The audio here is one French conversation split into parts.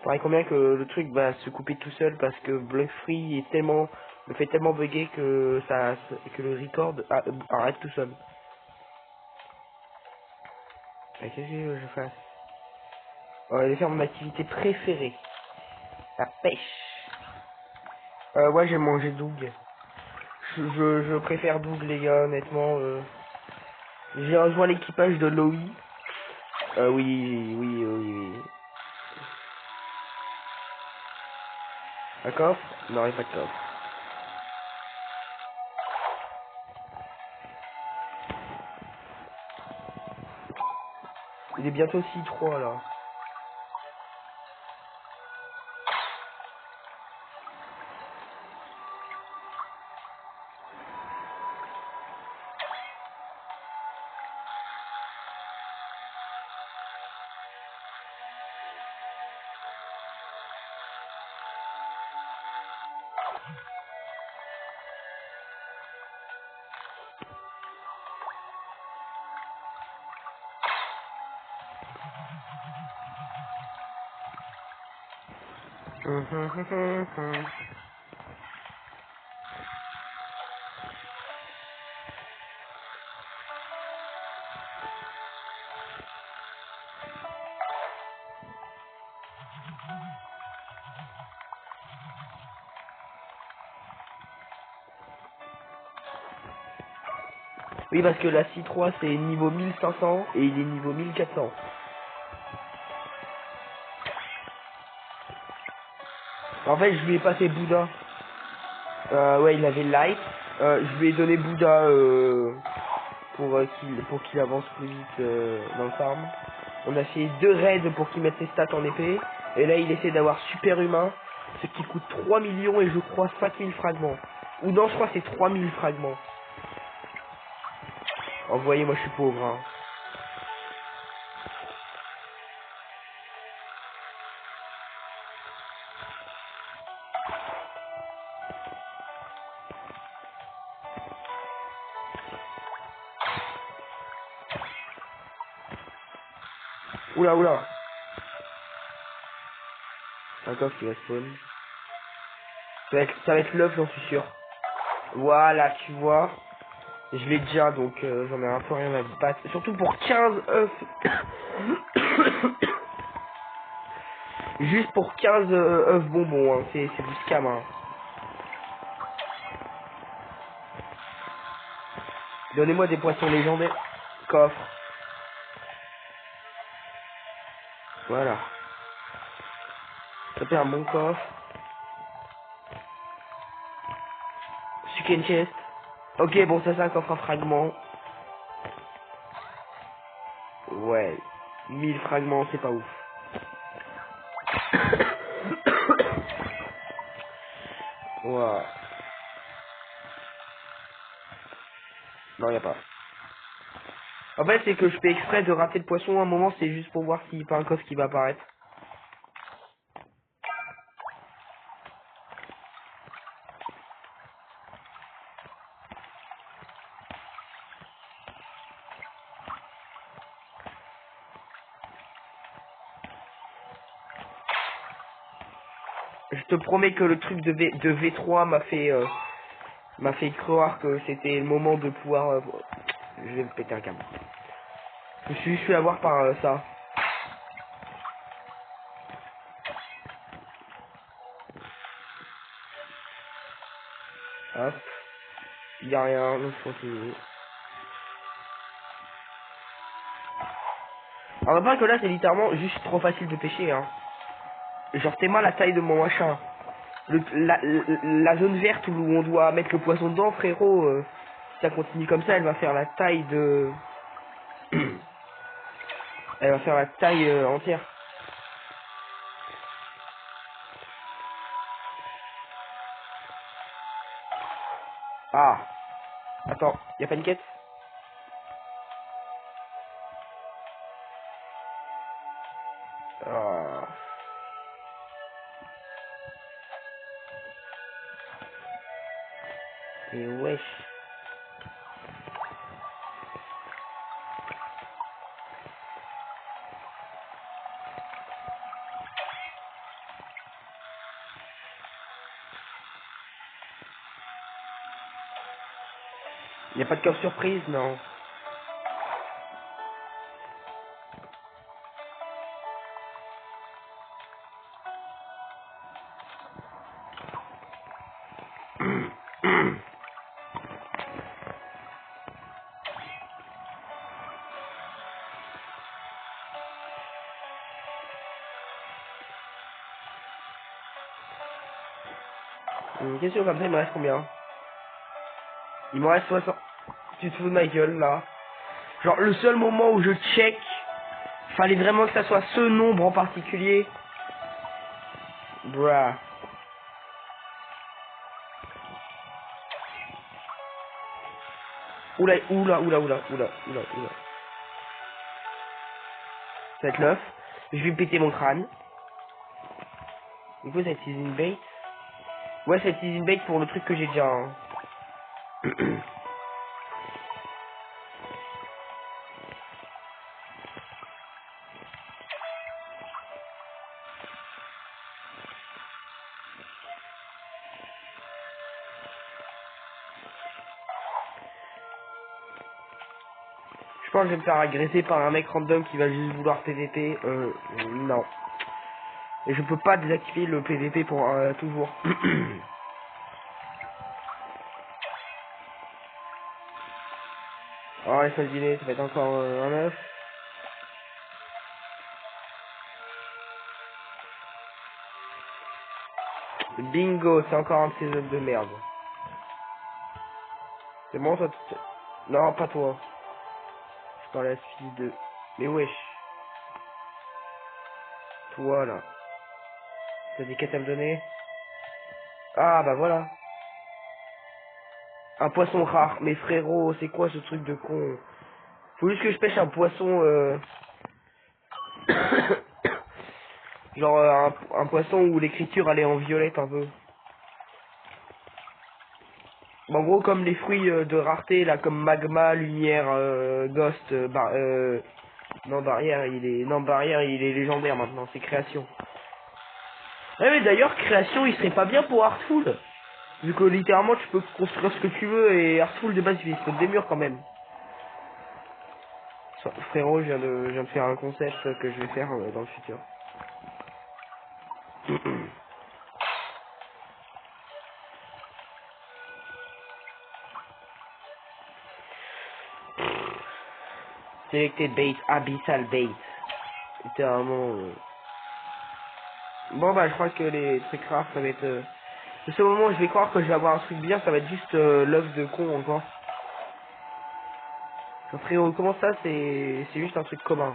Pareil combien que le truc va se couper tout seul parce que Block Free est tellement me fait tellement bugger que que le record arrête tout seul. Et qu'est-ce que je fasse? On va aller faire mon activité préférée, la pêche. Ouais, j'ai mangé Doug. Je préfère Doug, les gars, honnêtement. J'ai rejoint l'équipage de Loï. Oui. Un coffre? Non, il n'y a pas de coffre. Il est bientôt 6-3 là. Oui, parce que la C3 c'est niveau 1500 et il est niveau 1400. En fait, je lui ai passé Bouddha. Ouais, il avait Light. Je lui ai donné Bouddha pour qu'il avance plus vite dans le farm. On a fait 2 raids pour qu'il mette ses stats en épée. Et là, il essaie d'avoir super humain. Ce qui coûte 3 millions et je crois 5000 fragments. Ou non, je crois que c'est 3000 fragments. Oh, vous voyez, moi je suis pauvre. Hein. Oula. Un coffre qui va spawn. Ça va être l'œuf, j'en suis sûr. Voilà, tu vois. Je l'ai déjà, donc j'en ai un peu rien à battre. Surtout pour 15 œufs. Juste pour 15 œufs bonbons, hein. C'est du scam. Hein. Donnez-moi des poissons légendaires. Coffre. Voilà. Ça fait un bon coffre. Chicken chest. Ok, bon, ça c'est un coffre à fragments. Ouais. 1000 fragments, c'est pas ouf. Voilà. Non, y a pas. En fait, c'est que je fais exprès de rater le poisson à un moment, c'est juste pour voir s'il n'y a pas un coffre qui va apparaître. Je te promets que le truc de V3 m'a fait croire que c'était le moment de pouvoir... je vais me péter un câble. Je suis à voir par ça. Hop. Il y a rien, donc je continue. Alors, on voit que là, c'est littéralement juste trop facile de pêcher, hein. Genre, t'es mal la taille de mon machin. La zone verte où on doit mettre le poisson dedans, frérot, si ça continue comme ça, elle va faire la taille de... elle va faire la taille entière. Ah. Attends, y a pas une quête? Ah. Et wesh. Il n'y a pas de coffre surprise, non. Une question comme ça, il me reste combien? Il me reste 60. Tu te fous de ma gueule, là. Genre, le seul moment où je check, fallait vraiment que ça soit ce nombre en particulier. Bruh. Oula, oula, oula, oula, oula, oula, oula. Ça va être l'œuf. Je vais péter mon crâne. Du coup, ça utilise une bait. Ouais, ça utilise une bait pour le truc que j'ai déjà. Hein. Je pense que je vais me faire agresser par un mec random qui va juste vouloir PVP. Non. Et je peux pas désactiver le PVP pour toujours. Alors, laisse-moi deviner, ça va être encore un œuf. Bingo, c'est encore un de ces œufs de merde. C'est bon, toi? Non, pas toi. Je parle à ce fils de... Mais wesh. Toi, là. T'as des quêtes à me donner? Ah, bah voilà. Un poisson rare. Mais frérot, c'est quoi ce truc de con? Faut juste que je pêche un poisson, genre un poisson où l'écriture elle est en violette un peu. Bon, en gros comme les fruits de rareté là, comme magma, lumière, ghost, non barrière il est légendaire maintenant, c'est création. Ouais mais d'ailleurs création il serait pas bien pour Heartful. Vu que littéralement tu peux construire ce que tu veux et Heartful de base il se des murs quand même. Frérot je viens de faire un concept que je vais faire dans le futur. Selected bait, abyssal bait. Littéralement. Bon bah je crois que les trucs rares ça va être... Le seul moment où je vais croire que je vais avoir un truc bien ça va être juste l'œuf de con encore. Frérot comment ça c'est juste un truc commun.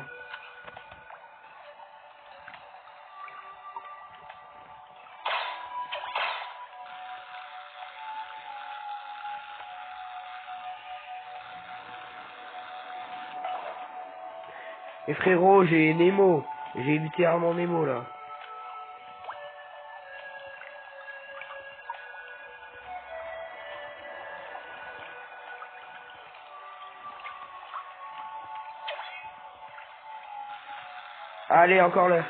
Et frérot j'ai Nemo. J'ai littéralement Nemo là. Allez encore l'œuf.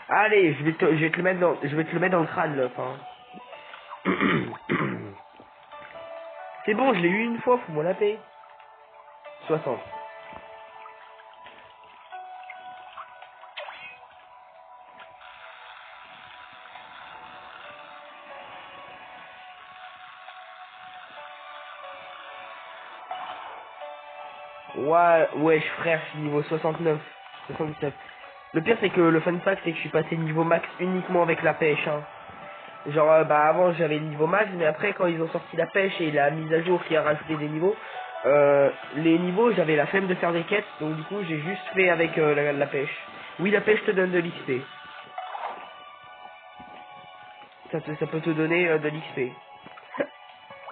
Allez je vais te le mettre dans le crâne l'œuf hein. C'est bon je l'ai eu une fois faut moi la paix. 60. Ouais, wesh frère, je suis niveau 69. 77. Le pire c'est que le fun fact c'est que je suis passé niveau max uniquement avec la pêche hein. Genre bah avant j'avais le niveau max mais après quand ils ont sorti la pêche et la mise à jour qui a rajouté des niveaux, les niveaux j'avais la flemme de faire des quêtes donc du coup j'ai juste fait avec la pêche. Oui la pêche te donne de l'XP. Ça peut te donner de l'XP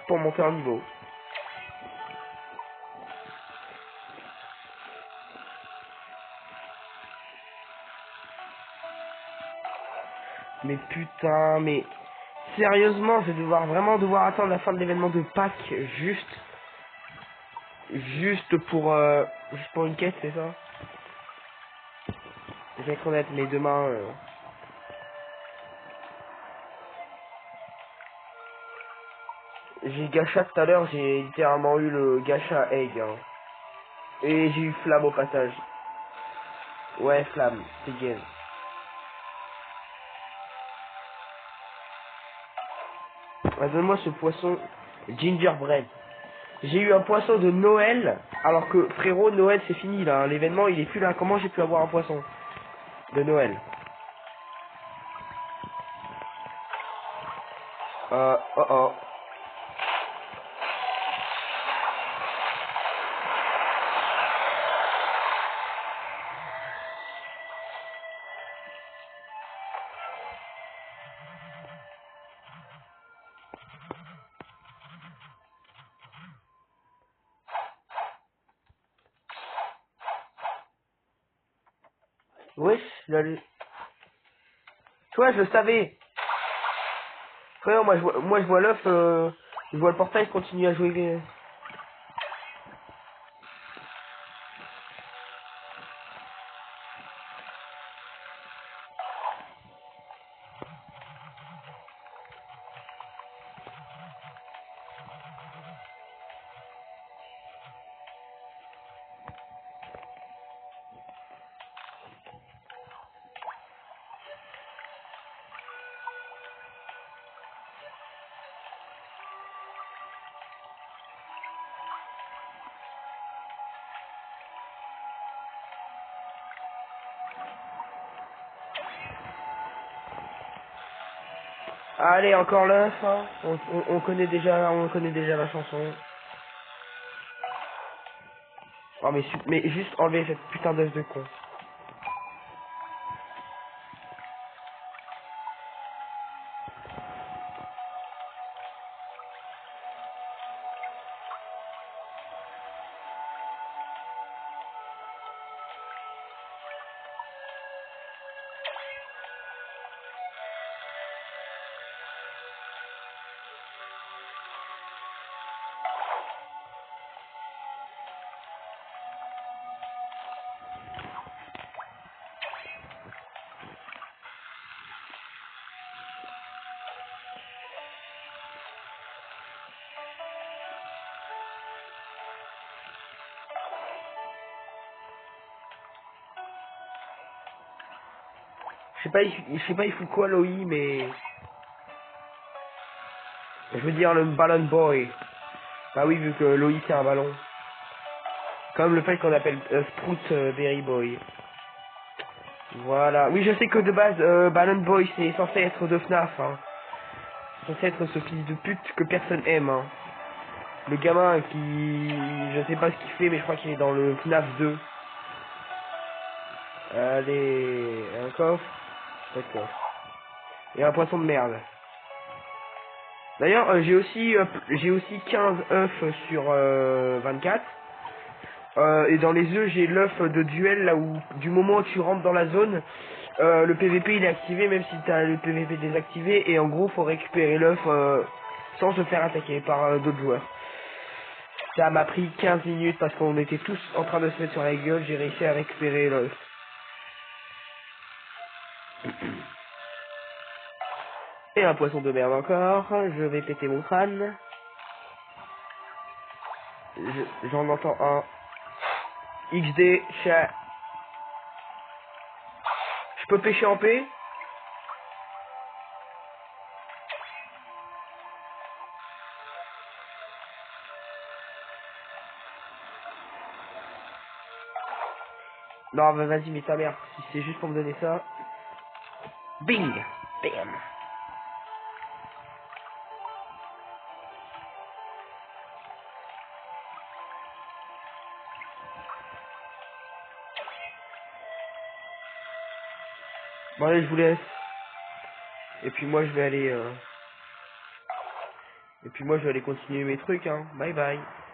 pour monter en niveau. Mais putain mais sérieusement je vais vraiment devoir attendre la fin de l'événement de Pâques juste pour une quête c'est ça. Je vais être honnête mais demain J'ai gacha tout à l'heure, j'ai littéralement eu le gacha egg. Hein. Et j'ai eu flamme au passage. Ouais, flamme, c'est game. Ah, donne-moi ce poisson gingerbread. J'ai eu un poisson de Noël, alors que frérot, Noël c'est fini là. L'événement il est plus là. Comment j'ai pu avoir un poisson de Noël? Oh oh. Wesh, j'allais. Tu vois, je le savais. Frérot, moi je vois l'œuf, je vois le portail continue à jouer. Allez, encore l'œuf, hein. On connaît déjà la chanson. Oh mais juste enlever cette putain d'œuf de con. Je sais pas il fout quoi Loi, mais je veux dire le ballon boy. Bah oui, vu que Loi c'est un ballon. Comme le fait qu'on appelle Sprout Berry Boy. Voilà. Oui, je sais que de base, Ballon Boy c'est censé être de FNAF. Hein. C'est censé être ce fils de pute que personne aime. Hein. Le gamin qui, je sais pas ce qu'il fait, mais je crois qu'il est dans le FNAF 2. Allez, un coffre. D'accord. Et un poisson de merde. D'ailleurs, j'ai aussi 15 œufs sur 24. Et dans les œufs, j'ai l'œuf de duel là où du moment où tu rentres dans la zone, le PVP il est activé même si t'as le PVP désactivé et en gros faut récupérer l'œuf sans se faire attaquer par d'autres joueurs. Ça m'a pris 15 minutes parce qu'on était tous en train de se mettre sur la gueule, j'ai réussi à récupérer l'œuf. Et un poisson de merde encore, je vais péter mon crâne. J'en entends un. XD, chat. Je peux pêcher en paix? Non, bah vas-y, mais ta mère, si c'est juste pour me donner ça. Bing! Bam! Bon allez, je vous laisse. Et puis moi je vais aller continuer mes trucs, hein. Bye bye.